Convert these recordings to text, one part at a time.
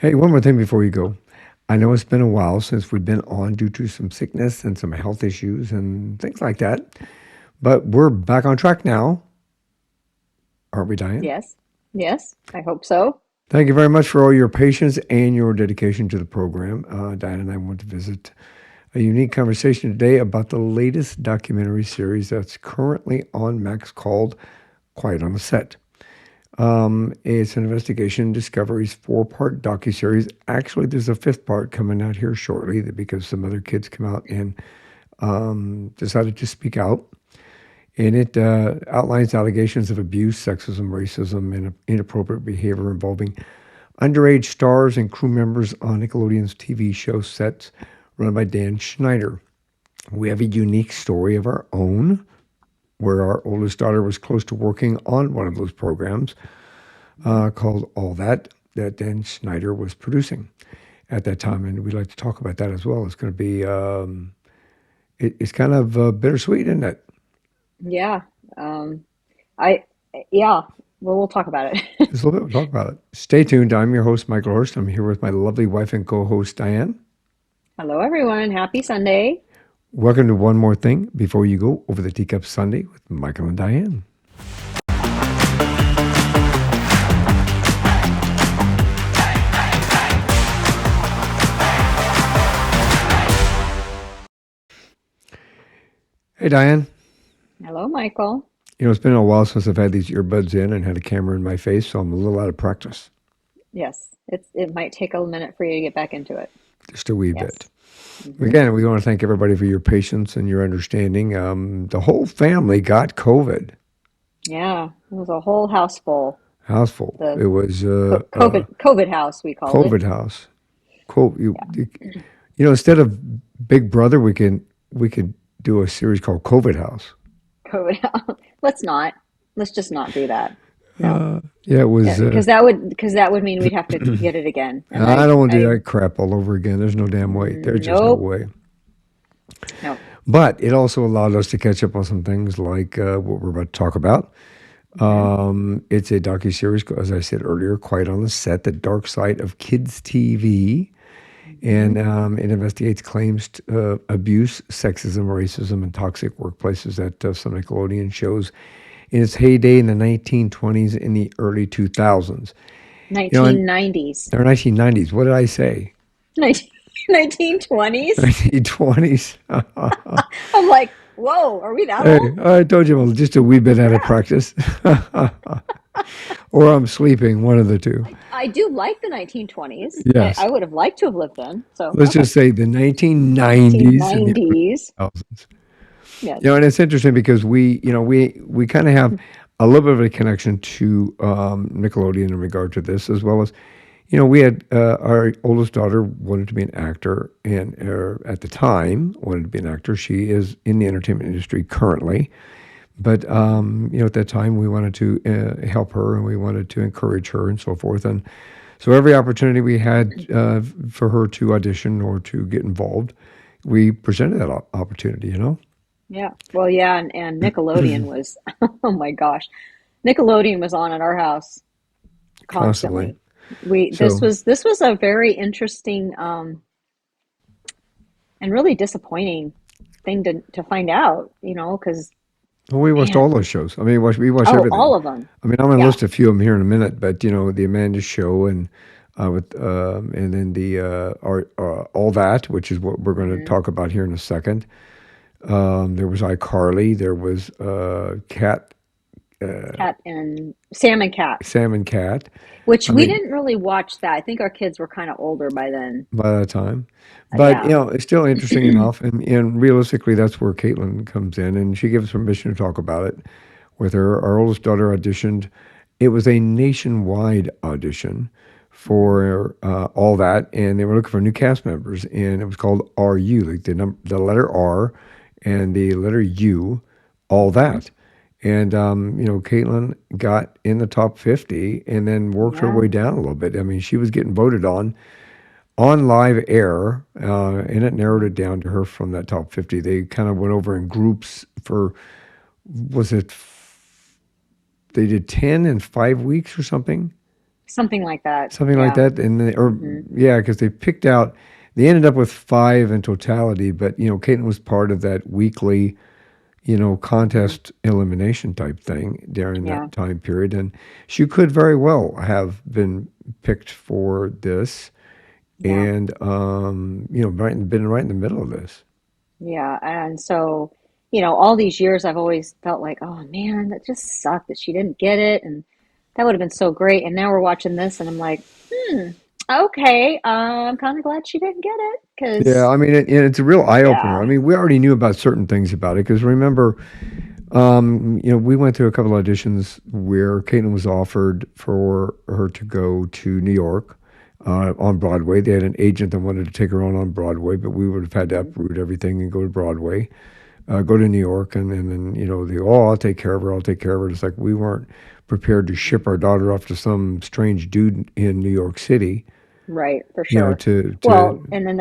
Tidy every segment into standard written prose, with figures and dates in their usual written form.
Hey, one more thing before you go. I know it's been a while since we've been on due to some sickness and some health issues and things like that, but we're back on track now, aren't we, Diane? Yes. Yes, I hope so. Thank you very much for all your patience and your dedication to the program. Diane and I want to visit a unique conversation today about the latest documentary series that's currently on Max called Quiet on the Set. It's an investigation discoveries four-part docu-series. Actually, there's a fifth part coming out here shortly because some other kids come out and decided to speak out. And it outlines allegations of abuse, sexism, racism, and inappropriate behavior involving underage stars and crew members on Nickelodeon's TV show sets run by Dan Schneider. We have a unique story of our own where our oldest daughter was close to working on one of those programs called All That Dan Schneider was producing at that time, and we'd like to talk about that as well. It's going to be it's kind of bittersweet, isn't it? Yeah. Um, I, yeah, well, we'll talk about it. Just a little bit. We'll talk about it. Stay tuned. I'm your host, Michael Hurst. I'm here with my lovely wife and co-host Diane. Hello, everyone. Happy Sunday. Welcome to One More Thing Before You Go Over the Teacup Sunday with Michael and Diane. Hey, Diane. Hello, Michael. It's been a while since I've had these earbuds in and had a camera in my face, so I'm a little out of practice. Yes, it might take a minute for you to get back into it. Just a wee bit. Yes. Hmm. Again, we want to thank everybody for your patience and your understanding. The whole family got COVID. Yeah, it was a whole house full. House full. The It was COVID house, we called it. COVID house. Co- you, Yeah, you, Instead of Big Brother, we could do a series called COVID House. COVID house. Let's not. Let's just not do that. No. Yeah, it Yeah, was. because that would mean we'd have to get it again. And I don't want to do I that crap all over again. There's no damn way. There's just no nope. way. No. But it also allowed us to catch up on some things like what we're about to talk about. Hmm. It's a docu-series, as I said earlier, quite on the set, the dark side of kids' TV, Hmm. and it investigates claims to, abuse, sexism, racism, and toxic workplaces at some Nickelodeon shows in its heyday in the 1920s and the early 2000s. In 1990s. the 1990s, what did I say? 1920s? 1920s. I'm like, whoa, are we that Hey, old? I told you I'm just a wee bit out of Crap. practice, or I'm sleeping, one of the two. I do like the 1920s. I Yes. would have liked to have lived then. So, Let's okay. just say the 1990s and the early 1990s. 2000s. Yes. And it's interesting because we kind of have a little bit of a connection to Nickelodeon in regard to this, as well as we had our oldest daughter wanted to be an actor, and at the time wanted to be an actor. She is in the entertainment industry currently, but at that time we wanted to help her and we wanted to encourage her and so forth. And so every opportunity we had for her to audition or to get involved, we presented that opportunity. Yeah. Well, yeah, and Nickelodeon was, oh my gosh. Nickelodeon was on at our house Constantly. constantly. We this So was this was a very interesting and really disappointing thing to find out, because well, we watched all man, those shows. I mean, we watched oh, everything. all of them. I mean, I'm going to Yeah. list a few of them here in a minute, but the Amanda Show and with and then the all that, which is what we're going to Hmm. talk about here in a second. There was iCarly. There was Cat, Cat and Sam and Cat, Sam and Cat. which I we mean, didn't really watch that. I think our kids were kind of older by then. by that time, but Yeah. it's still interesting enough. And realistically, that's where Caitlin comes in, and she gives permission to talk about it with her. Our oldest daughter auditioned. It was a nationwide audition Hmm. for all that, and they were looking for new cast members, and it was called RU, like the letter R and the letter U, all Hmm. that. And Caitlin got in the top 50, and then worked her Yeah. way down a little bit. I mean, she was getting voted on live air, and it narrowed Hmm. it down to her from that top 50. They kind of went over in groups for was it they did 10 in 5 weeks or something. something like that. something like Yeah. that. And or Hmm. yeah, because they picked out, they ended up with five in totality. But Caitlin was part of that weekly, Hmm. contest elimination type thing during Yeah. that time period, and she could very well have been picked for this, Yeah. and been right in the middle of this. Yeah. And so, all these years I've always felt like, oh man, that just sucked that she didn't get it. And that would have been so great. And now we're watching this and I'm like, hmm, okay, I'm kind of glad she didn't get it Yeah, because, I mean, it's a real eye opener. I yeah. mean, we already knew about certain things about it because remember, we went through a couple of auditions where Caitlin was offered for her to go to New York on Broadway. They had an agent that wanted to take her on Broadway, but we would have had to Hmm. uproot everything and go to Broadway, go to New York, and then they go, oh, I'll take care of her. I'll take care of her. It's like we weren't prepared to ship our daughter off to some strange dude in New York City, Right, for you know, sure. to Well, to and then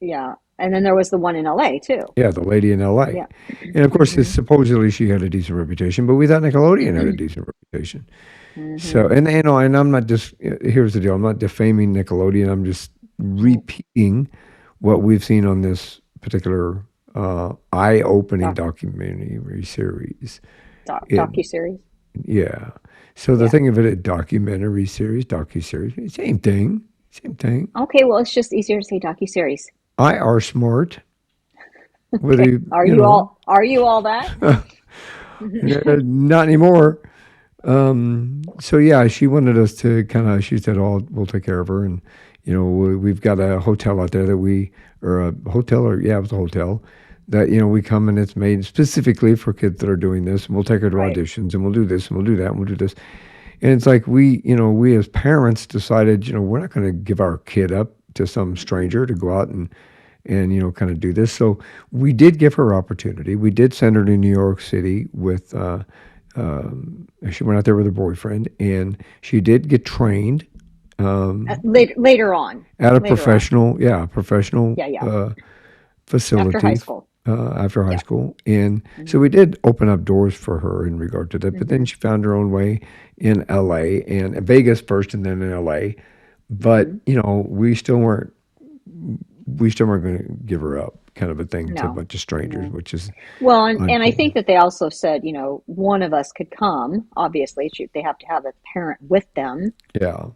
yeah. And then there was the one in LA too. yeah, the lady in L.A. Yeah. And of course, Hmm. supposedly she had a decent reputation, but we thought Nickelodeon had a decent reputation. So, Hmm. and I'm not just, here's the deal, I'm not defaming Nickelodeon. I'm just Right. repeating what we've seen on this particular eye-opening Doc, documentary series. It, docu-series. yeah. So the Yeah. thing of it, a documentary series, docu-series, same thing, same thing. Okay, well, it's just easier to say docu-series. I are smart, whether Okay. Are you all that? not anymore. So yeah, she wanted us to she said, "Oh, we'll take care of her," and we've got a hotel out there that or a hotel, or yeah, it was a hotel that we come, and it's made specifically for kids that are doing this, and we'll take her to Right. auditions, and we'll do this, and we'll do that, and we'll do this, and it's like we as parents decided, we're not going to give our kid up to some Hmm. stranger to go out and kind of do this. So we did give her opportunity. We did send her to New York City with. She went out there with her boyfriend, and she did get trained Later on. at a Later on. professional Yeah, yeah. After high facility school. after high Yeah. school, and so Hmm. we did open up doors for her in regard to that. But then Hmm. she found her own way in L.A. and Vegas first, and then in L.A. But Hmm. we still weren't going to give her up, kind of a thing, to a No. bunch of strangers, No. which is Well, and I unfair. think that they also said, one of us could come. Obviously, they have to have a parent with them. Yeah,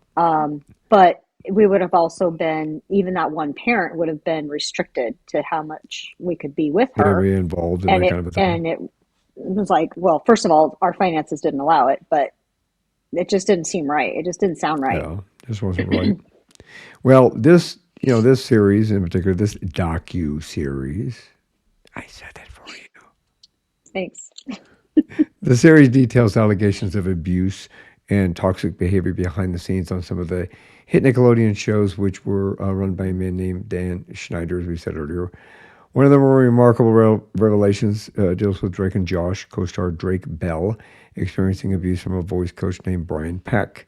But we would have also been, even that one parent would have been restricted to how much we could be with yeah, her. be involved in And that it kind of a thing. and it was like, well, first of all, our finances didn't allow it, but it just didn't seem right. It just didn't sound right. Yeah, just wasn't right. Well, this series in particular, this docu series, I said that for you. Thanks. The series details allegations of abuse and toxic behavior behind the scenes on some of the hit Nickelodeon shows, which were run by a man named Dan Schneider, as we said earlier. One of the more remarkable revelations deals with Drake and Josh, co-star Drake Bell, experiencing abuse from a voice coach named Brian Peck.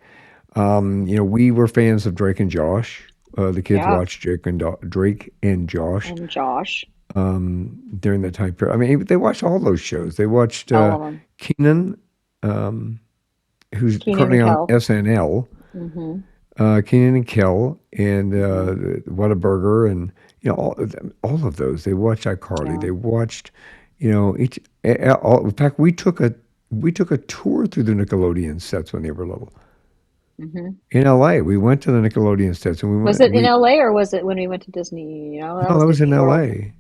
We were fans of Drake and Josh. The kids Yeah. watched Drake and Josh And Josh, during that time period. I mean, they watched all those shows. They watched all of them. Keenan, um, who's Keenan currently and on Kel. SNL, Hmm. Keenan and Kel, and Hmm. Whataburger, and all of those. They watched iCarly. Yeah. They watched, each. In fact, we took a tour through the Nickelodeon sets when they were little Hmm. in L.A. We went to the Nickelodeon sets, and we Was went. it in We LA or was it when we went to Disney? That No, was that was in Disney World. L.A.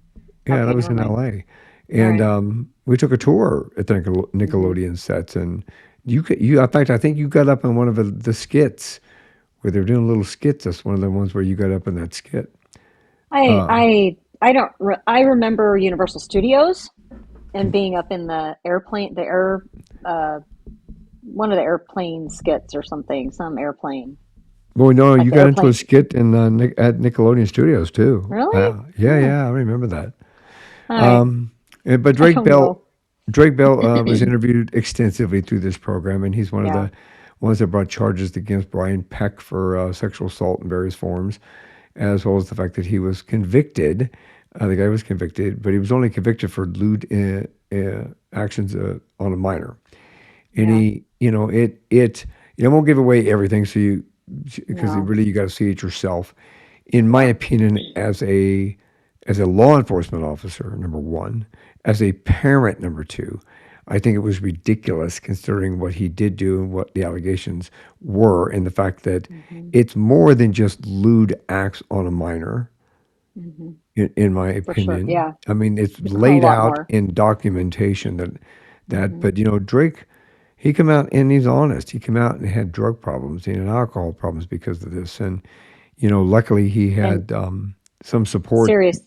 Yeah, that Okay, was never in mind. L.A. All And right. we took a tour at the Hmm. Nickelodeon sets, and in fact, I think you got up on one of the skits where they were doing little skits. That's one of the ones where you got up in that skit. I Uh, I I don't re I remember Universal Studios and being up in the airplane, uh one of the airplane skits or something, some airplane, well, no, like you the got into a airplane. skit in at Nickelodeon Studios too. Really? Wow. Yeah, Hmm. yeah, I remember that. All right. Um, but I don't know. Drake Bell was interviewed extensively through this program, and he's one of Yeah. the ones that brought charges against Brian Peck for sexual assault in various forms, as well as the fact that he was convicted. The guy was convicted, but he was only convicted for lewd actions on a minor. And Yeah. he, it won't give away everything. So because No. really you got to see it yourself. In my Yeah. opinion, as a law enforcement officer, number one, as a parent, number two, I think it was ridiculous considering what he did do and what the allegations were, and the fact that Hmm. it's more than just lewd acts on a minor, Hmm. in my For sure. opinion. Yeah. I mean, it's A laid lot out more. in documentation that, Hmm. but Drake, he came out and he's honest. He came out and had drug problems and alcohol problems because of this, and luckily he And had some support, serious,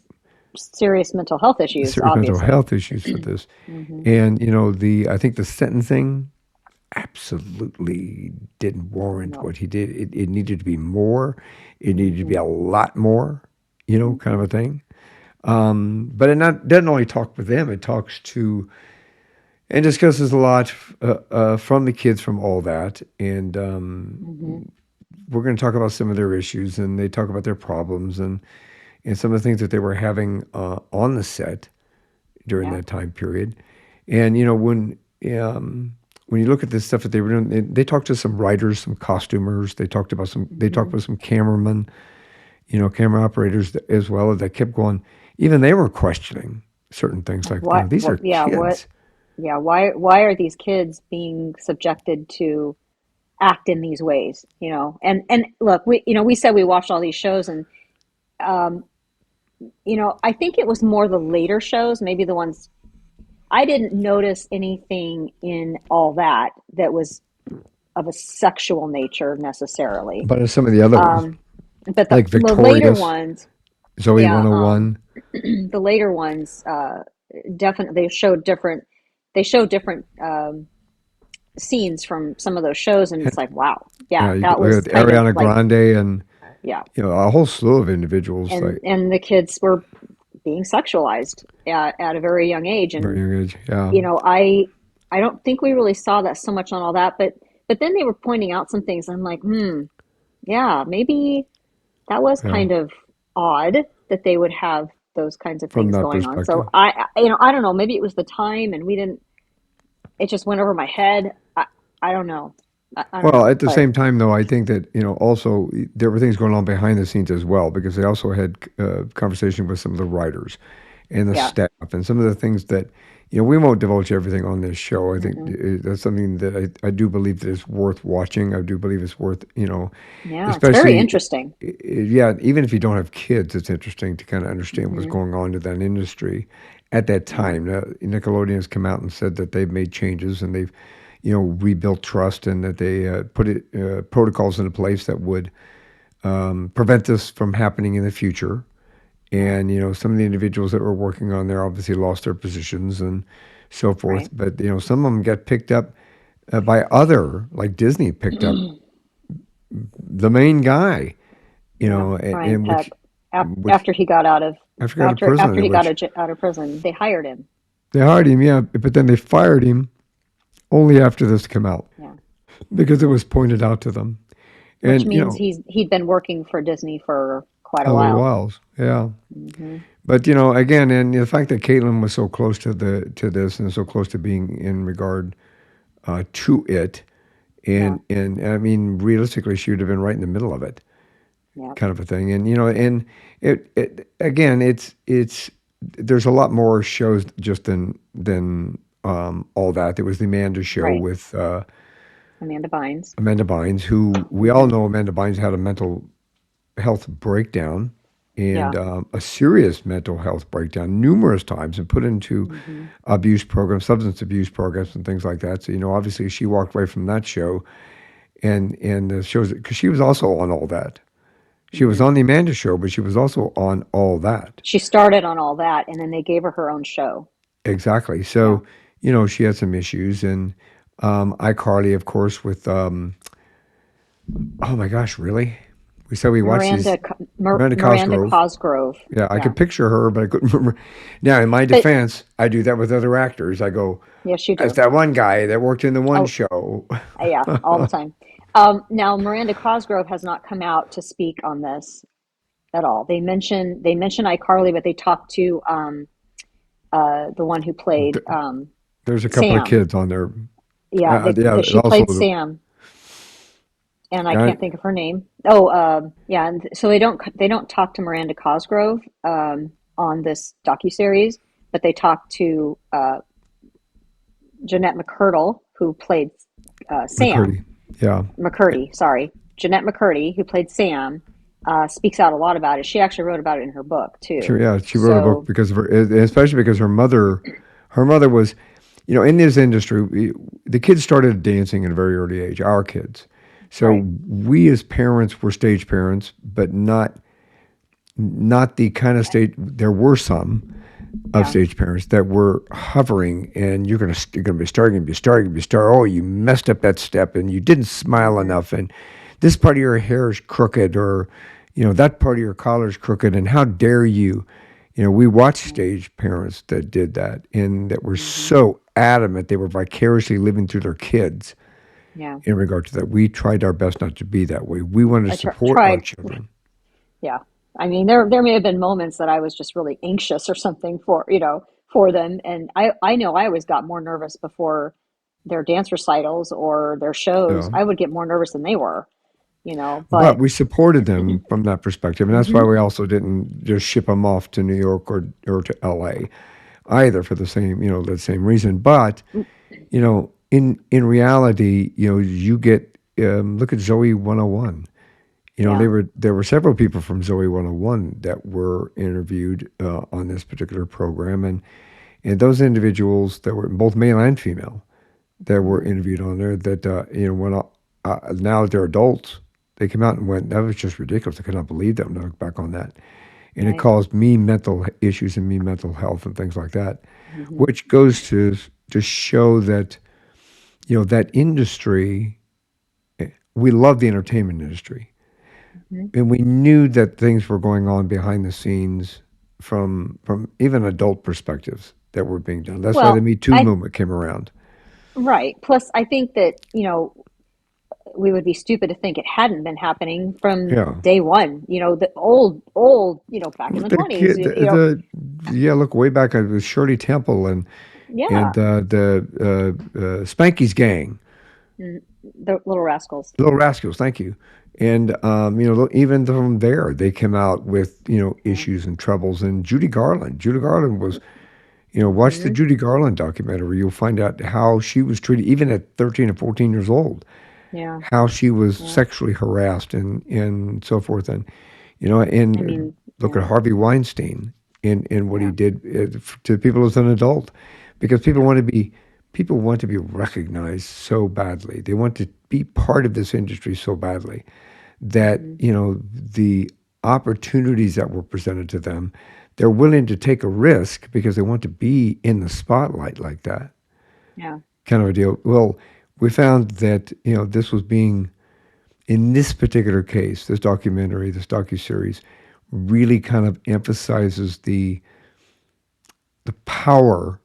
serious mental health issues, serious mental obviously. health issues for this. Hmm. And the I think the sentencing absolutely didn't warrant No. what he did. It needed to be more. It needed to be Hmm. a lot more, kind of Hmm. a thing. But it not doesn't only talk with them. It talks to and discusses a lot from the kids from all that. And Hmm. we're going to talk about some of their issues, and they talk about their problems and some of the things that they were having on the set during Yeah. that time period. And when you look at this stuff that they were doing, they talked to some writers, some costumers. They talked Hmm. with some cameramen, camera operators as well, that kept going. Even they were questioning certain things, Like like, what? these What? are Yeah. What? kids. Yeah. Why are these kids being subjected to act in these ways? And look, we said we watched all these shows, and um, I think it was more the later shows, maybe the ones I didn't notice anything in all that was of a sexual nature necessarily. But in some of the other ones, Um, but like the later Victorious, ones, Zoe yeah, 101. the later ones definitely they show different scenes from some of those shows, and it's like, wow, yeah, Yeah, you that could was look at kind of Ariana like, Grande and yeah, a whole slew of individuals, and like the kids were being sexualized at a very young age, very and young age. Yeah, you know, I I don't think we really saw that so much on all that, but then they were pointing out some things. I'm like, yeah, maybe that was yeah. kind of odd that they would have those kinds of From things that going on. So perspective. I don't know, maybe it was the time and we didn't, it just went over my head. I don't know. I don't Well, know, at the but same time, though, I think that also there were things going on behind the scenes as well, because they also had conversation with some of the writers and the yeah. staff and some of the things that we won't divulge everything on this show. I think Mm-mm. that's something that I do believe that is worth watching. I do believe it's worth Yeah, it's very especially interesting. yeah, even if you don't have kids, it's interesting to kind of understand what's Hmm. going on to that industry at that Yeah. time. Now, Nickelodeon has come out and said that they've made changes and they've rebuilt trust, and that they put protocols into place that would prevent this from happening in the future. Yeah. And some of the individuals that were working on there obviously lost their positions and so forth. Right. But some of them got picked up by other, like Disney picked up the main guy, Yeah. Brian and Peck. which After he got out of I forgot a prison after in he got which out of prison, they hired him. they hired him, yeah, but then they fired him only after this came out Yeah. because it was pointed out to them. Which And means he'd been working for Disney for quite a a little while. whiles, yeah. Hmm. But again, and the fact that Caitlin was so close to this and so close to being in regard to it, Yeah. and I mean, realistically, she would have been right in the middle of it, Yeah. kind of a thing. And and it again, it's there's a lot more shows just than all that. There was the Amanda show Right. with Amanda Bynes. Amanda Bynes, who we all Hmm. know Amanda Bynes had a mental health breakdown, and Yeah. a serious mental health breakdown numerous times, and put into Hmm. abuse programs, substance abuse programs, and things like that. So obviously she walked away from that show, and the shows, because she was also on all that. She was Hmm. on the Amanda show, but she was also on all that. She started on all that, and then they gave her own show. Exactly. Yeah. So she had some issues, and iCarly, of course, with oh my gosh, really? We said we watched these. Miranda Miranda Cosgrove. Cosgrove. Yeah, I Yeah. could picture her, but I couldn't remember. Now, in my But defense, I do that with other actors. I go, yes, you as do. that one guy that worked in the one Oh, show. yeah, all the time. Now Miranda Cosgrove has not come out to speak on this at all. They mention iCarly, but they talked to the one who played There's a couple of Sam. kids on there. Yeah, Yeah, she also played Sam. and I I, can't think of her name. Oh, yeah, and so they don't talk to Miranda Cosgrove on this docuseries, but they talk to Jeanette McCurdle, who played Sam. McCurdy. Yeah. McCurdy, sorry, Jeanette McCurdy, who played Sam, speaks out a lot about it. She actually wrote about it in her book too. Yeah, she wrote a book So, because of her, especially because her mother was, in this industry, the kids started dancing at a very early age, our kids. So right, we as parents were stage parents, but not the kind of stage. There were some of yeah, stage parents that were hovering, and you're gonna be starting, be starting, be star. Oh, you messed up that step, and you didn't smile hmm, enough, and this part of your hair is crooked, or that part of your collar is crooked, and how dare you? We watched stage parents that did that, and that were hmm, so adamant they were vicariously living through their kids yeah. in regard to that. We tried our best not to be that way. We wanted to I support our tried. children. Yeah. I mean, there may have been moments that I was just really anxious or something for them, and I know I always got more nervous before their dance recitals or their shows. Yeah. I would get more nervous than they were, But but we supported them from that perspective, and that's why hmm, we also didn't just ship them off to New York or to L.A. either for the same reason. But in reality, you get look at Zoe 101. yeah, There were several people from Zoe 101 that were interviewed on this particular program, and those individuals that were both male and female that were hmm, interviewed on there that when now that they're adults, they came out and went, that was just ridiculous. I could not believe that when I look back on that, and it right, caused me mental issues and me mental health and things like that, hmm, which goes to show that that industry. We love the entertainment industry, hmm. and we knew that things were going on behind the scenes from even adult perspectives that were being done. That's why the Well, Me Too I movement came around. right. Plus, I think that we would be stupid to think it hadn't been happening from Yeah. day one. The old, back in the The 20s. kid, yeah, look way back at with Shirley Temple and Yeah, the Spanky's gang, the Little Rascals. Little Rascals. Thank you. And even from there, they came out with Yeah. issues and troubles. And Judy Garland. Judy Garland was watch the Hmm. Judy Garland documentary. You'll find out how she was treated, even at 13 or 14 years old, Yeah, how she was yeah. sexually harassed and so forth. And I and mean, look at yeah, Harvey Weinstein in what he yeah. did to people as an adult, because people want to be recognized so badly. They want to be part of this industry so badly that Hmm. the opportunities that were presented to them, they're willing to take a risk because they want to be in the spotlight like that Yeah. kind of a deal. Well, we found that this was being, in this particular case, this documentary, this docu-series, really kind of emphasizes the power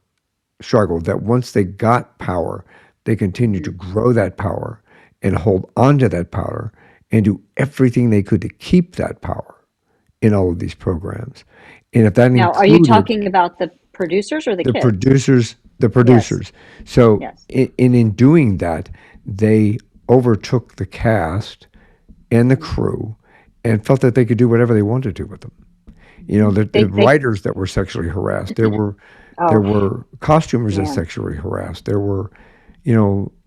struggle, that once they got power, they continue to Hmm. grow that power and hold on to that power and do everything they could to keep that power in all of these programs. And if that Now, are you included talking about the producers or the the kids? producers, the Yes. producers. So Yes. in doing that, they overtook the cast and the Hmm. crew and felt that they could do whatever they wanted to with them. Hmm. The They. writers that were sexually harassed. There Oh, were costumers that man. sexually harassed. There were,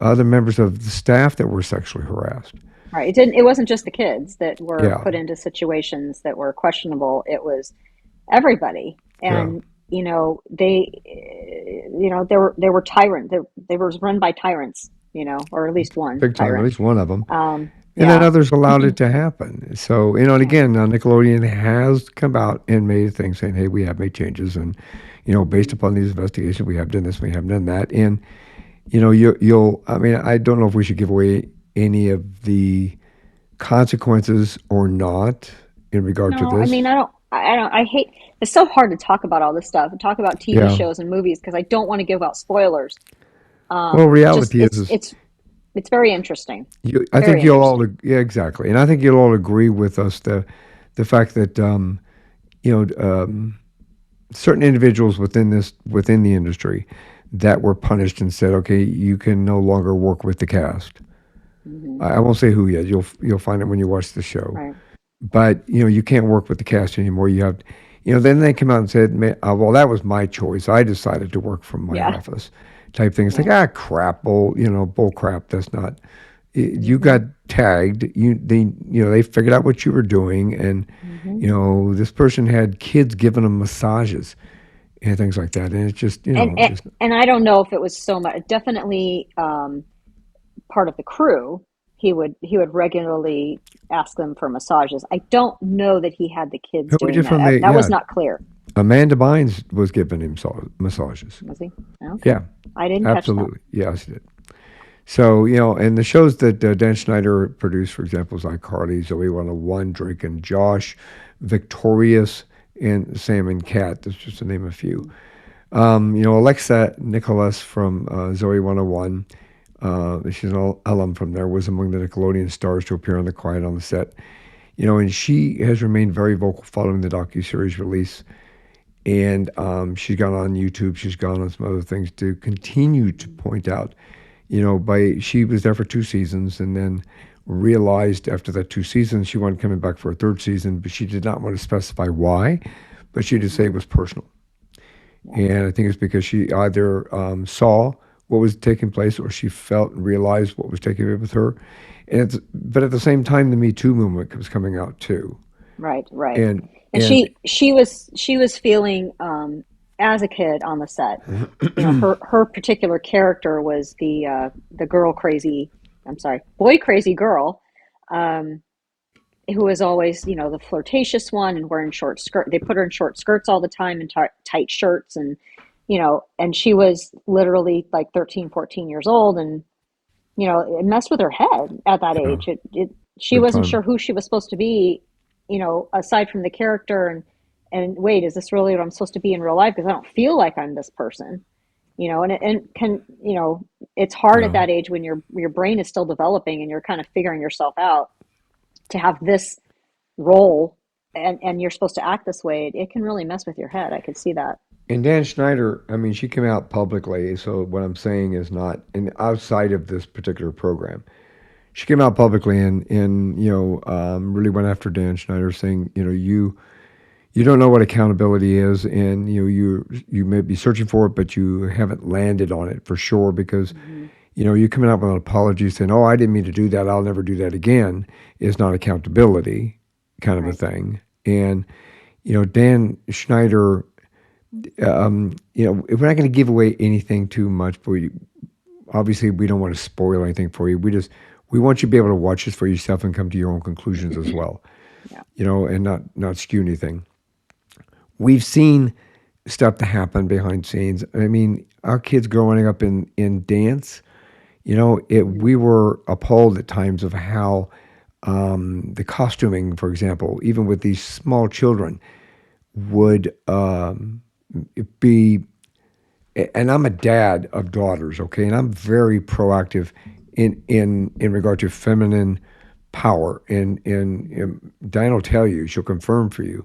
other members of the staff that were ssexually harassed. Right. It didn't. It wasn't just the kids that were Yeah, put into situations that were questionable. It was everybody. yeah, And they, they were tyrant. They were run by tyrants. Or at least one big time. At tyrant. least one of them. And then Yeah. others allowed it to happen. So, and Yeah. again, now Nickelodeon has come out and made a thing saying, hey, we have made changes. And, Hmm. based upon these investigations, we have done this, we have done that. And, I mean, I don't know if we should give away any of the consequences or not in regard to No, I mean, this. I hate. It's so hard to talk about all this stuff and talk about TV Yeah. shows and movies because I don't want to give out spoilers. Well, It just reality it's very interesting. I think Very you'll all, interesting. yeah, exactly. And I think you'll all agree with us the fact that, you know, certain individuals within the industry that were punished and said, okay, you can no longer work with the cast. Hmm. I won't say who yet. You'll find it when you watch the show. Right. But you can't work with the cast anymore. You have, then they come out and said, well, that was my choice. I decided to work from my Yeah. office, type thing. It's like Yeah. crap, bull crap. That's not. You Hmm. got tagged. They figured out what you were doing, and Hmm. this person had kids giving them massages and things like that, and it's just And, and just and I don't know if it was so much. Definitely, part of the crew. He would regularly ask them for massages. I don't know that he had the kids who we doing did from that. the That was yeah. not clear. Amanda Bynes was giving him massages. Was he? Okay. Yeah, I didn't catch that. absolutely. Yes, he did. So, and the shows that Dan Schneider produced, for example, is iCarly, Zoe 101, Drake and Josh, Victorious, and Sam and Cat. That's just to name a few. Alexa Nicholas from Zoe 101, she's an alum from there, was among the Nickelodeon stars to appear on The Quiet on the Set. And she has remained very vocal following the docu-series release. And she's gone on YouTube, she's gone on some other things to continue to point out she was there for 2 seasons and then realized after that 2 seasons she wanted coming back for a third season, but she did not want to specify why, but she did say it Hmm. was personal. Yeah. And I think it's because she either saw what was taking place or she felt and realized what was taking place with her. But at the same time, the Me Too movement was coming out too. Right. Right. And, And and, she was feeling, as a kid on the set, her particular character was the girl crazy. I'm sorry, boy crazy girl, um, who was always, the flirtatious one and wearing short skirt. They put her in short skirts all the time and tight shirts, and she was literally like 13, 14 years old, and it messed with her head at that yeah, age. She big wasn't time. sure who she was supposed to be, aside from the character, and wait, is this really what I'm supposed to be in real life? Because I don't feel like I'm this person, and can, it's hard at Yeah. that age when your brain is still developing and you're kind of figuring yourself out to have this role, and you're supposed to act this way. It can really mess with your head. I could see that. And Dan Schneider, I mean, she came out publicly. So what I'm saying is not, and outside of this particular program, she came out publicly and really went after Dan Schneider, saying, you don't know what accountability is, and you may be searching for it, but you haven't landed on it for sure because Hmm. you coming out with an apology saying, "Oh, I didn't mean to do that. I'll never do that again," is not accountability, kind of a Right. thing. And Dan Schneider, we're not going to give away anything too much, but obviously we don't want to spoil anything for you. We want you to be able to watch this for yourself and come to your own conclusions as well, Yeah. and not skew anything. We've seen stuff to happen behind scenes. I mean, our kids growing up in dance, Hmm. we were appalled at times of how the costuming, for example, even with these small children, would be. And I'm a dad of daughters, okay, and I'm very proactive in regard to feminine power. And Diane will tell you, she'll confirm for you.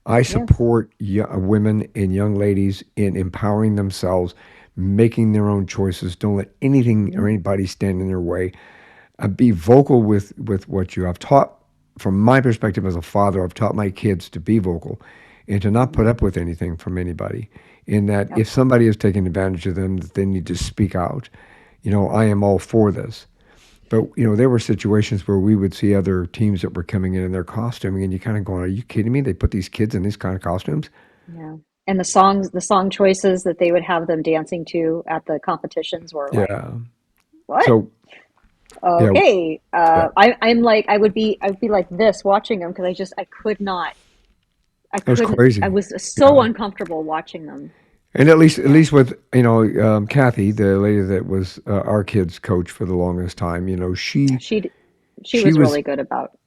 I Yes. support women and young ladies in empowering themselves, making their own choices. Don't let anything or Hmm. anybody stand in their way. Be vocal with what you have taught. From my perspective as a father, I've taught my kids to be vocal and to not put Hmm. up with anything from anybody. In that, Yep. if somebody is taking advantage of them, that they need to speak out. I am all for this. But there were situations where we would see other teams that were coming in their costuming, and you kind of going, "Are you kidding me? They put these kids in these kind of costumes?" Yeah. And the song choices that they would have them dancing to at the competitions were like, Yeah. what? So yeah, Okay. yeah, I'm like, I would be like this watching them because I could not, I it was couldn't, I crazy. was so Yeah, uncomfortable watching them. and at Yeah. least with Kathy, the lady that was our kids' coach for the longest time, Yeah. She she was was really good about,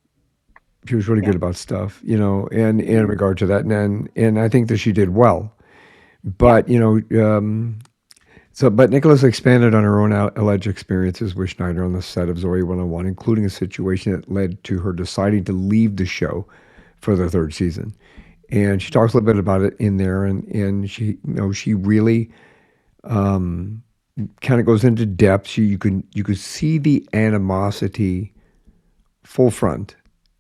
she was really yeah. good about stuff, and in Hmm. regard to that, and I think that she did well. Yeah. But but Nicholas expanded on her own alleged experiences with Schneider on the set of Zoe 101, including a situation that led to her deciding to leave the show for the third season. And she talks a little bit about it in there, and she she really kind of goes into depth. You could see the animosity full front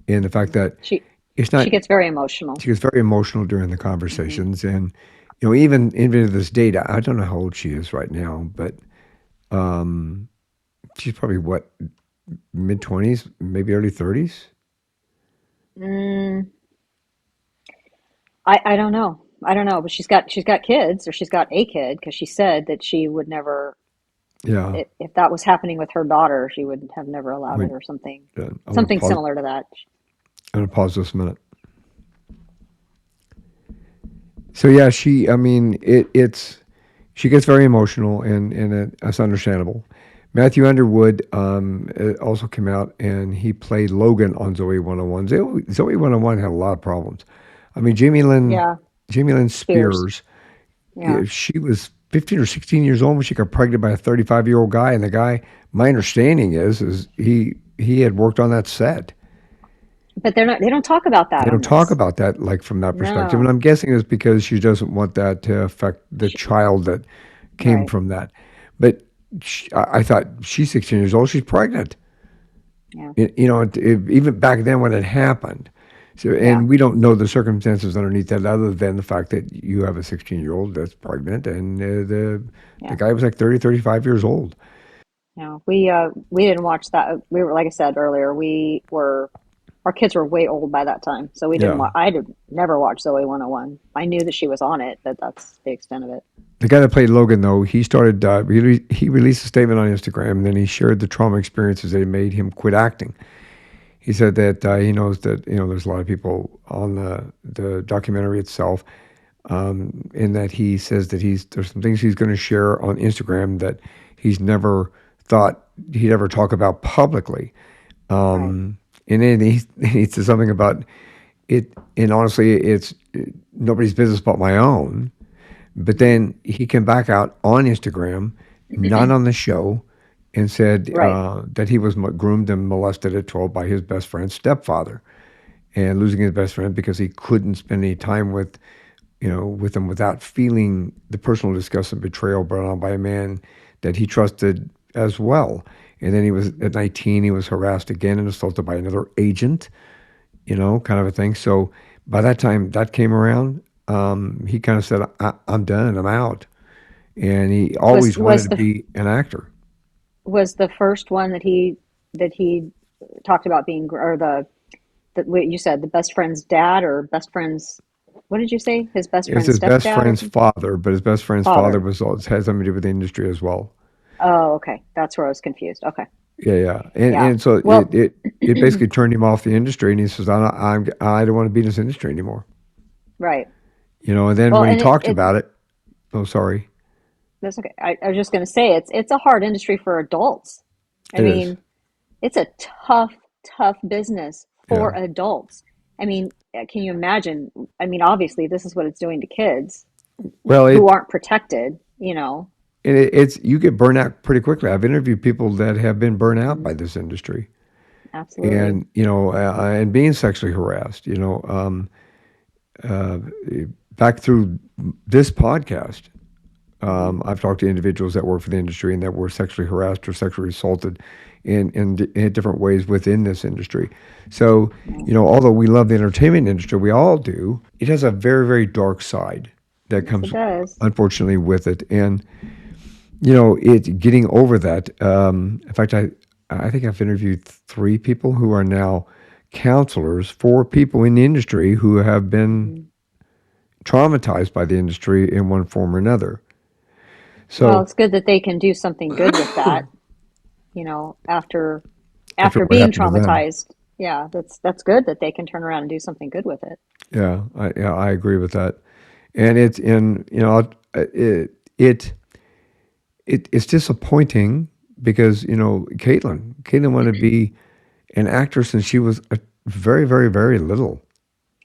in the fact that She it's she not. gets very emotional. She gets very emotional during the Hmm. conversations, and even to this date, I don't know how old she is right now, but she's probably what, mid 20s, maybe early 30s. Mm, I don't know. I don't know, but she's got kids, or she's got a kid, because she said that she would never, Yeah. if that was happening with her daughter, she would have never allowed it, Wait, or something, I'm gonna something pause. similar to that. I'm gonna pause this a minute. So yeah, I mean, she gets very emotional, that's understandable. Matthew Underwood also came out and he played Logan on Zoe 101. Zoe 101 had a lot of problems. I mean, Yeah, Jamie Lynn Spears. Spears, Yeah, she was 15 or 16 years old when she got pregnant by a 35-year-old guy, and the guy, my understanding is he had worked on that set. but they don't talk about that They on don't talk this. about that like from that perspective, and No. I'm guessing it's because she doesn't want that to affect the She, child that came right. from that. But I thought she's 16 years old, she's pregnant. Yeah. Even back then when it happened. So, Yeah. and we don't know the circumstances underneath that, other than the fact that you have a 16-year-old that's pregnant, and the Yeah. guy was like 30, 35 years old. No, we didn't watch that. We were, like I said earlier, we were our kids were way old by that time, so we didn't Yeah. watch. I did never watch Zoe 101. I knew that she was on it, but that's the extent of it. The guy that played Logan, though, he started. He released a statement on Instagram, and then he shared the trauma experiences that made him quit acting. He said that he knows that there's a lot of people on the documentary itself, in that he says that there's some things he's going to share on Instagram that he's never thought he'd ever talk about publicly. Right. And then he said something about it, and honestly, it's nobody's business but my own. But Hmm. then he came back out on Instagram, not on the show, and said Right. that he was groomed and molested at 12 by his best friend's stepfather, and losing his best friend because he couldn't spend any time with him without feeling the personal disgust and betrayal brought on by a man that he trusted as well. And then he was Hmm. at 19, he was harassed again and assaulted by another agent, kind of a thing. So by that time that came around, he kind of said, I'm done, I'm out. And he Was always wanted was to the be an actor. was the first one that he talked about being, or the what you said, the best friend's dad, or best friend's, what did you say? His best It was friend's his best stepdad or friend's something? father, but his best friend's father Father. had something to do with the industry as well. Oh, okay. That's where I was confused. Okay. Yeah, yeah, and Yeah. so it Well, it it basically turned him off the industry, and he says, I don't want to be in this industry anymore. right. And then Well, when he and talked about it, oh, sorry, that's okay. I was just going to say, it's a hard industry for adults. I it is. mean, it's a tough, tough business Yeah. for adults. I mean, can you imagine? I mean, obviously, this is what it's doing to kids Well, who aren't protected. it's you get burnt out pretty quickly. I've interviewed people that have been burnt out by Hmm. this industry, Absolutely. and and being sexually harassed. Uh, Back through this podcast, Hmm. I've talked to individuals that work for the industry and that were sexually harassed or sexually assaulted in different ways within this industry. So, Yeah. although we love the entertainment industry, we all do, it has a very, very dark side that Yes, it comes, does. unfortunately, with it. And, it getting over that. In fact, I think I've interviewed three people who are now counselors for people in the industry who have been Hmm. traumatized by the industry in one form or another. Well, So it's good that they can do something good with that, after after after what being happened to them. traumatized. Yeah, that's good that they can turn around and do something good with it. Yeah, I agree with that. And it's in, it, it's disappointing because, Caitlin wanted to be an actress since she was very, very, very little.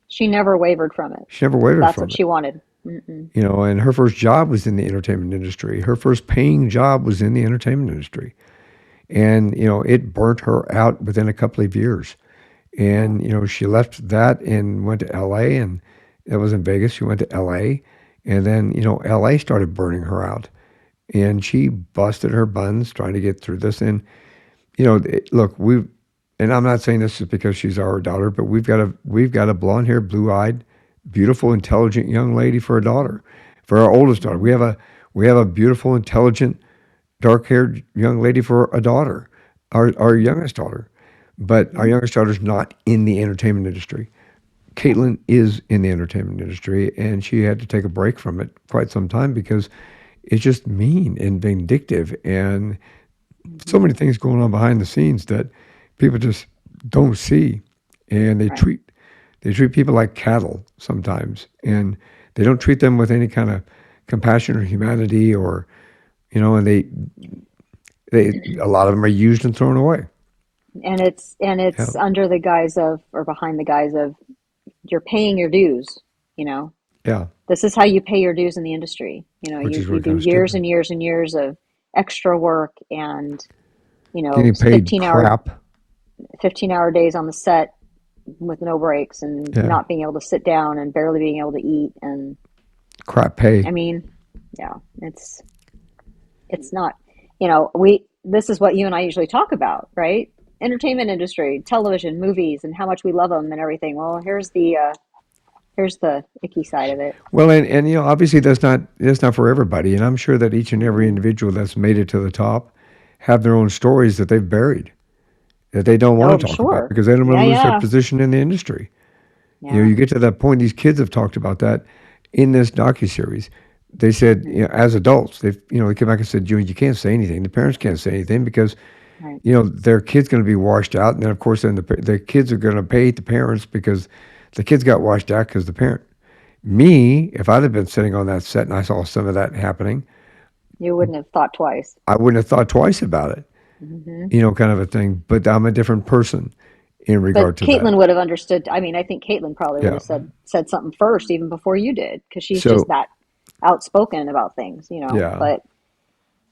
She never wavered from it. She never wavered That's what from it. she wanted. Mm-mm. And her first job was in the entertainment industry. Her first paying job was in the entertainment industry. And, it burnt her out within a couple of years. Yeah. And, she left that and went to LA, and that was in Vegas. She went to LA, and then, LA started burning her out. and she busted her buns trying to get through this. And look, and I'm not saying this is because she's our daughter, but we've got a blonde haired, blue eyed, beautiful, intelligent young lady for a daughter, for our oldest daughter. Hmm. We have a beautiful, intelligent, dark haired young lady for a daughter, our youngest daughter. But our Hmm. youngest daughter's not in the entertainment industry. Yeah. Caitlin is in the entertainment industry, and she had to take a break from it quite some time because it's just mean and vindictive, and so Hmm. many things going on behind the scenes that people just don't see, and they Right. treat people like cattle sometimes, and they don't treat them with any kind of compassion or humanity, or and they a lot of them are used and thrown away. And it's Yeah, under the guise of, or behind the guise of, you're paying your dues, you know. yeah, This is how you pay your dues in the industry. which is You really do kind of years stupid. and years and years of extra work and, Getting paid 15-hour crap. 15-hour days on the set with no breaks and Yeah, not being able to sit down and barely being able to eat. And crap pay. I mean, yeah, it's not, we this is what you and I usually talk about, right? Entertainment industry, television, movies, and how much we love them and everything. Well, here's the icky side of it. Well, and obviously that's not for everybody, and I'm sure that each and every Mm-mm. individual that's made it to the top have their own stories that they've buried that they don't Oh, want I'm to talk about sure. because they don't want Yeah, to lose their yeah, position in the industry. yeah. You get to that point. These kids have talked about that in this docu-series. They said, Hmm. as adults, they came back and said, you can't say anything. The parents can't say anything because Right. their kid's going to be washed out, and then of course then the kids are going to pay the parents because the kids got washed out because the parent. Me, if I'd have been sitting on that set and I saw some of that happening, You wouldn't have thought twice. I wouldn't have thought twice about it, Hmm. kind of a thing. But I'm a different person in regard But to that. Caitlin would have understood. I mean, I think Caitlin probably would Yeah. have said something first, even before you did, because she's just So, that outspoken about things. yeah. But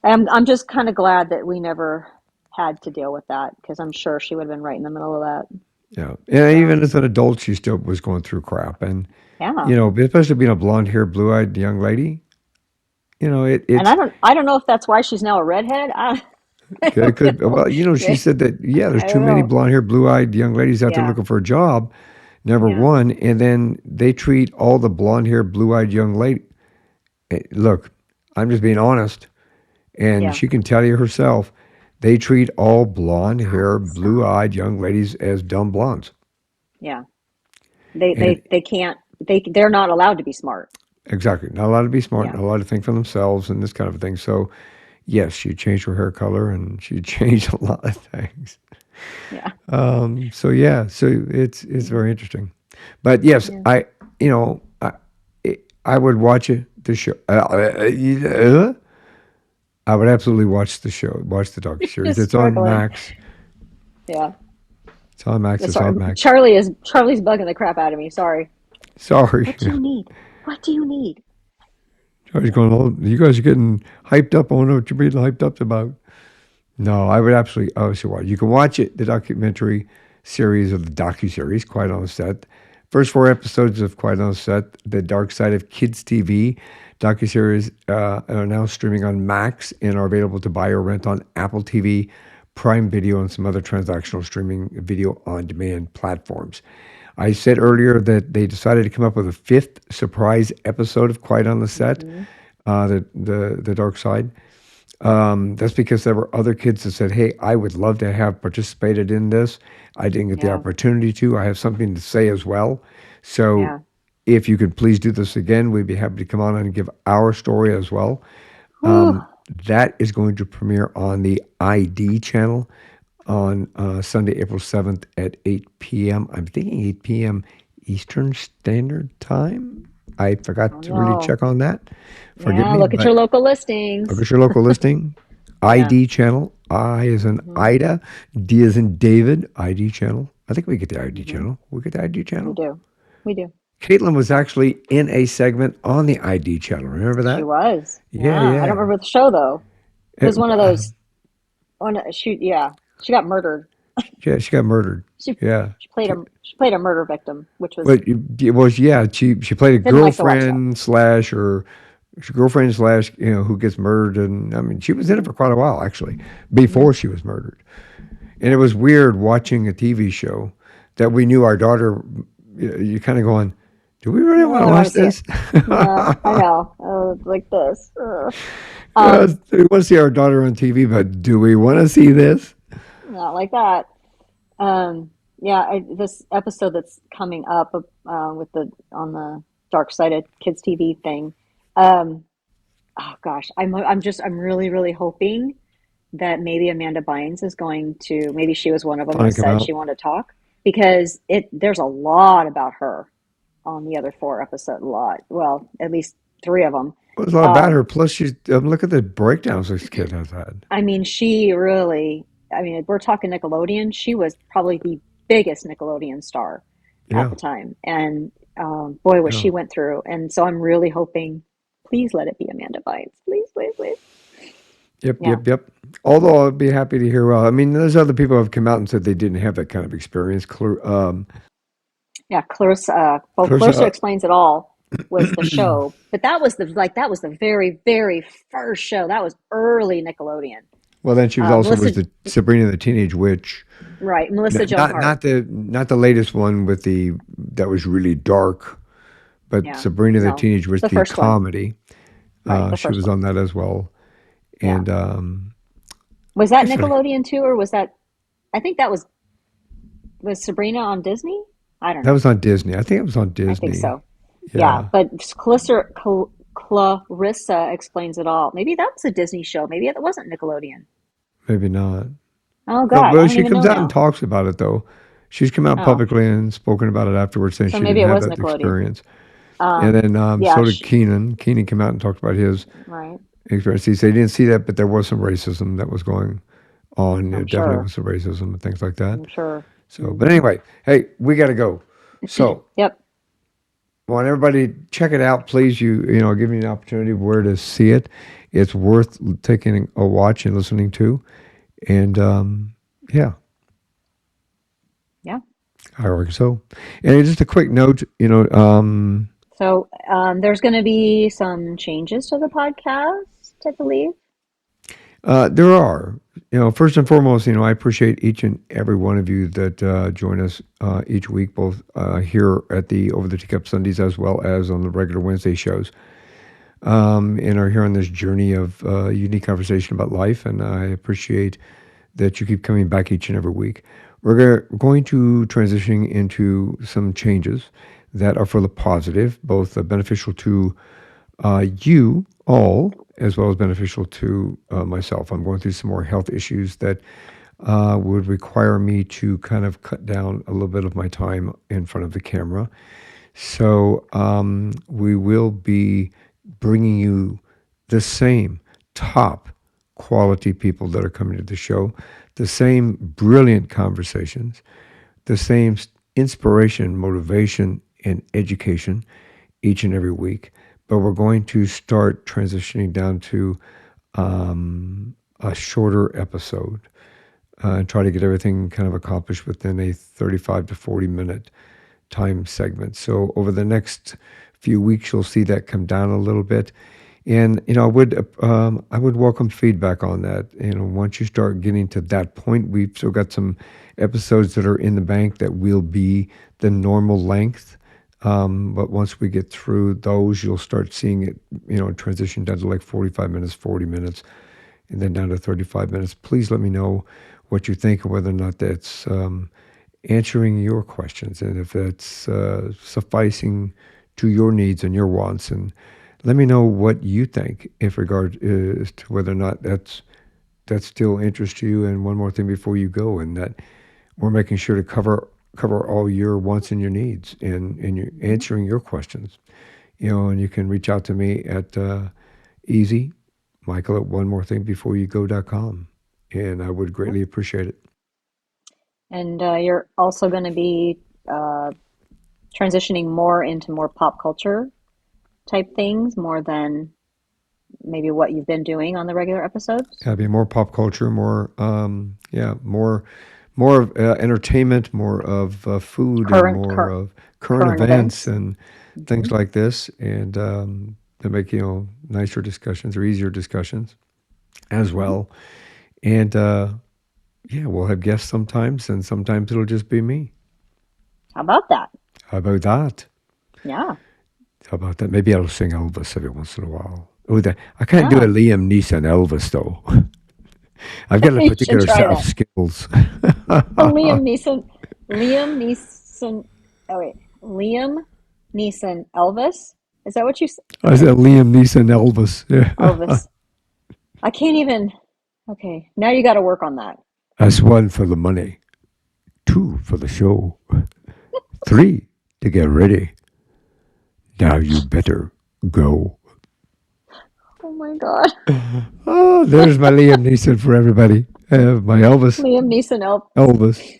I'm just kind of glad that we never had to deal with that, because I'm sure she would have been right in the middle of that. Yeah. And So even as an adult, she still was going through crap. And, yeah. especially being a blonde haired, blue eyed young lady, And it's, I don't know if that's why she's now a redhead. I it don't could, know. well, she said that, yeah, there's I too don't many know. blonde haired, blue eyed young ladies out there Yeah. looking for a job, number Yeah. one. And then they treat all the blonde haired, blue eyed young lady. Look, I'm just being honest. And Yeah. she can tell you herself, they treat all blonde hair, blue So eyed young ladies as dumb blondes. yeah. They And they they can't they're not allowed to be smart. exactly, not allowed to be smart, Yeah. not allowed to think for themselves, and this kind of thing. So, yes, she changed her hair color and she changed a lot of things. Yeah. So yeah, so it's very interesting. But yes, Yeah. I would watch it. The show. I would absolutely watch the show. Watch the docuseries. Just It's on struggling. Max. Yeah. It's on Max. It's Sorry. on Max. Charlie's bugging the crap out of me. Sorry. Sorry. What do you need? What do you need? Charlie's Yeah. going, oh, you guys are getting hyped up. I don't know what you're being hyped up about. No, I would absolutely, obviously watch. You can watch it, the documentary series of the docu-series, Quiet on the Set. First four episodes of Quiet on the Set, The Dark Side of Kids TV docu-series are now streaming on Max and are available to buy or rent on Apple TV, Prime Video, and some other transactional streaming video on demand platforms. I said earlier that they decided to come up with a fifth surprise episode of Quiet on the Set, Hmm. the Dark Side. That's because there were other kids that said, "Hey, I would love to have participated in this. I didn't get the Yeah. opportunity to. I have something to say as well. So, Yeah. if you could please do this again, we'd be happy to come on and give our story as well." Whew. That is going to premiere on the ID channel on Sunday, April 7th at 8 p.m. I'm thinking 8 p.m. Eastern Standard Time. I forgot Oh to really no. check on that. Forgive Yeah. me, Look at but your local look listings. at your local listing. Yeah. ID channel. I as in Hmm. Ida. D as in David. ID channel. I think we get the ID Hmm. channel. We get the ID We channel. do. We do. Caitlin was actually in a segment on the ID channel. Remember She that? was. Yeah, Yeah. I don't yeah. remember the show though. It It, was one of those. One. She. Yeah. She got murdered. yeah, she got murdered. She. Yeah. She played a murder victim, which was But it was, yeah, she played a didn't like to watch that. girlfriend slash or girlfriend slash, who gets murdered. And I mean, she was in it for quite a while, actually, before she was murdered. And it was weird watching a TV show that we knew our daughter, you kind of going, do we really want to I want watch to see it. this? Yeah, I know. Like this. Um, We want to see our daughter on TV, but do we want to see this? Not like that. Yeah, this episode that's coming up with the on the dark sided kids TV thing. Um, oh gosh, I'm really hoping that maybe Amanda Bynes is going to, maybe she was one of them Finally that come said out. she wanted to talk, because there's a lot about her on the other four episode, a lot. Well, at least three of them. Well, there's a lot about Um, her. Plus, look at the breakdowns this kid has had. I mean, she really, I mean, we're talking Nickelodeon. She was probably the biggest Nickelodeon star at Yeah, the time. And boy, what yeah. she went through. And so I'm really hoping, please let it be Amanda Bynes. Please, please, please. Yep, Yeah. yep, yep. Although I'd be happy to hear. I mean, there's other people who have come out and said they didn't have that kind of experience. Yeah. Clarissa Clarissa, Explains It All was the show, but that was the very, very first show. That was early Nickelodeon. well, then she was also Melissa, was the Sabrina the Teenage Witch. right. Melissa Joan Not Hart. not the latest one with the that was really dark, but Yeah. Sabrina the No, Teenage Witch, the the first one. comedy. Right. The She first was one. on that as well. Yeah. And Was that I said, Nickelodeon too, or was that? I think that was Sabrina on Disney. I don't that know. was on Disney. I think it was on I think Disney. so. Yeah, Yeah, but Clarissa Explains It All. Maybe that was a Disney show. Maybe it wasn't Nickelodeon. maybe not. Oh No, God, I well, don't she even know comes out and now. talks about it though. She's come out Oh, publicly and spoken about it afterwards, saying so she maybe didn't it have was that Nickelodeon. experience. And Um, then yeah, so did Keenan. Keenan came out and talked about his right. experience. He said he didn't see that, but there was some racism that was going on. There I'm definitely sure. was some racism and things like that. I'm sure. So, but Hmm. anyway, hey, we got to go. So, Yep. I want everybody to check it out, please. Give me an opportunity where to see it. It's worth taking a watch and listening to. And yeah, Yeah. I reckon so. And just a quick note, So there's going to be some changes to the podcast, I believe. there are, first and foremost, I appreciate each and every one of you that join us each week, both here at the Over the Teacup Sundays as well as on the regular Wednesday shows, and are here on this journey of unique conversation about life. And I appreciate that you keep coming back each and every week. We're going to transition into some changes that are for the positive, both beneficial to you all, as well as beneficial to myself. I'm going through some more health issues that would require me to kind of cut down a little bit of my time in front of the camera. So we will be bringing you the same top quality people that are coming to the show, the same brilliant conversations, the same inspiration, motivation, and education each and every week. But we're going to start transitioning down to a shorter episode and try to get everything kind of accomplished within a 35 to 40 minute time segment. So over the next few weeks, you'll see that come down a little bit. And I would welcome feedback on that. Once you start getting to that point, we've still got some episodes that are in the bank that will be the normal length. But once we get through those, you'll start seeing it, transition down to like 45 minutes, 40 minutes, and then down to 35 minutes. Please let me know what you think and whether or not that's answering your questions and if that's sufficing to your needs and your wants. And let me know what you think if regard as to whether or not that's still interest to you. And one more thing before you go, and that we're making sure to cover all your wants and your needs and you're Hmm. answering your questions. And you can reach out to me at easy Michael at one more thing before you go.com. And I would Yep. greatly appreciate it. And you're also going to be uh, transitioning more into more pop culture type things, more than maybe what you've been doing on the regular episodes. Gotta be more pop culture, more yeah, more of entertainment, more of food, and Current, more current, of current current events events. and Hmm. things like this. And to make, nicer discussions or easier discussions as Hmm. well. And yeah, we'll have guests sometimes, and sometimes it'll just be me. How about that? How about that? Yeah. How about that? Maybe I'll sing Elvis every once in a while. Oh, I can't do a Yeah. Liam Neeson Elvis though. I've got a You should particular try set of that. skills. Liam Neeson. Liam Neeson. Oh wait. Liam Neeson. Elvis. Is that what you said? I Okay. said Liam Neeson Elvis. Yeah. Elvis. I can't even. Okay. Now you got to work on that. That's one for the money, two for the show, three to get ready. Now you better go. Oh my God. Oh, there's my Liam Neeson for everybody. My Liam Neeson. Elvis.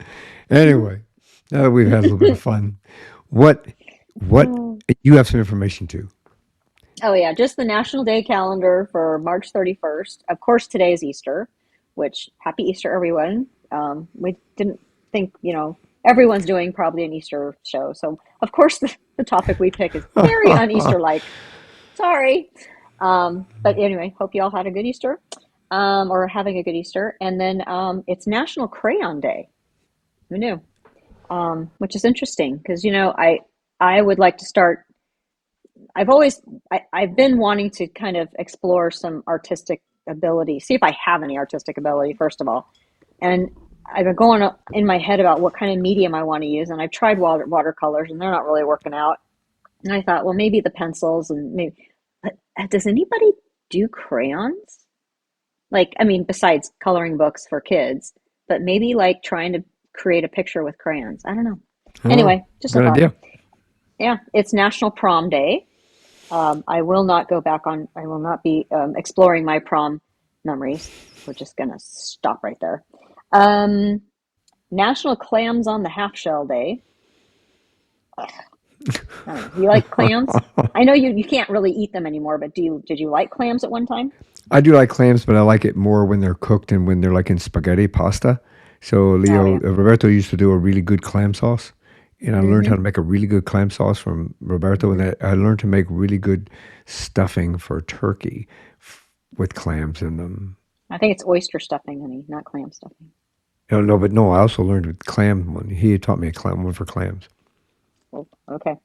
Anyway, now that we've had a little bit of fun, what, what you have some information too. Oh yeah, just the National Day calendar for March 31st. Of course, today is Easter, which happy Easter, everyone. We didn't think, everyone's doing probably an Easter show. So, of course, the topic we pick is very un-Easter-like. Sorry. But anyway, hope you all had a good Easter, or having a good Easter. And then it's National Crayon Day. Who knew? Which is interesting because, I would like to start. I've been wanting to kind of explore some artistic ability, see if I have any artistic ability, first of all. And I've been going in my head about what kind of medium I want to use. And I've tried watercolors and they're not really working out. And I thought, well, maybe the pencils and maybe, but does anybody do crayons? Like, I mean, besides coloring books for kids, but maybe like trying to create a picture with crayons. I don't know. Oh, Anyway, just a good thought. idea. Yeah, it's National Prom Day. I will not go back on, I will not be exploring my prom memories. We're just going to stop right there. Um, National Clams on the Half Shell Day. Ugh, I don't know. You like clams? I know you can't really eat them anymore, but did you like clams at one time? I do like clams, but I like it more when they're cooked and when they're like in spaghetti pasta. So Oh Leo yeah. Roberto used to do a really good clam sauce, and I learned how Mm-hmm. to make a really good clam sauce from Roberto, and Mm-hmm. I learned to make really good stuffing for turkey with clams in them. I think it's oyster stuffing, honey, not clam stuffing. No, but no, I also learned with clam one. He taught me a clam one for clams. Oh, okay.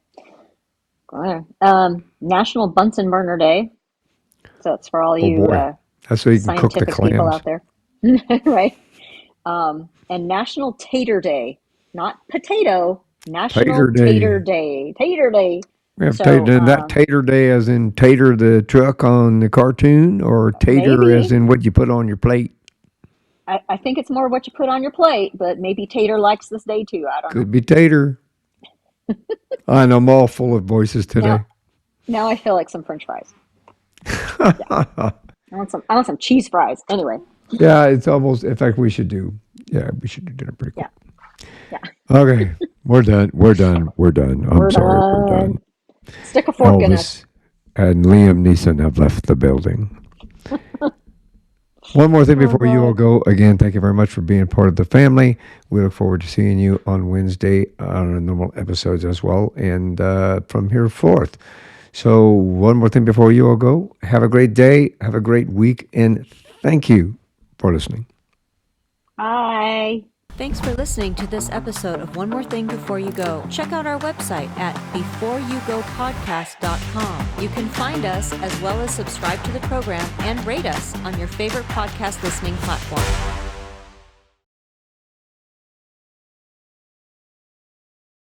Go there. National Bunsen Burner Day. So it's for all Oh you boy, that's so you can cook the scientific people clams. out there, right? And National Tater Day, not potato, Tater National Tater day. Day, Tater Day. We have So tater, that tater day as in tater the truck on the cartoon, or tater as maybe, in what you put on your plate. I think it's more what you put on your plate, but maybe Tater likes this day too. I don't know. Could be tater. I know I'm all full of voices Now, today. now I feel like some French fries. Yeah, I want some cheese fries. Anyway, Yeah, it's almost. In fact, we should do. Yeah, we should do dinner pretty yeah, quick. yeah. Okay, we're done. We're done. We're done. I'm We're sorry. We're done. done. Stick a fork in us. Elvis and Liam Neeson have left the building. One more thing Oh before you all God. go. Again, thank you very much for being part of the family. We look forward to seeing you on Wednesday on our normal episodes as well, and from here forth. So, one more thing before you all go. Have a great day. Have a great week, and thank you for listening. Bye. Thanks for listening to this episode of One More Thing Before You Go. Check out our website at beforeyougopodcast.com. You can find us as well as subscribe to the program and rate us on your favorite podcast listening platform.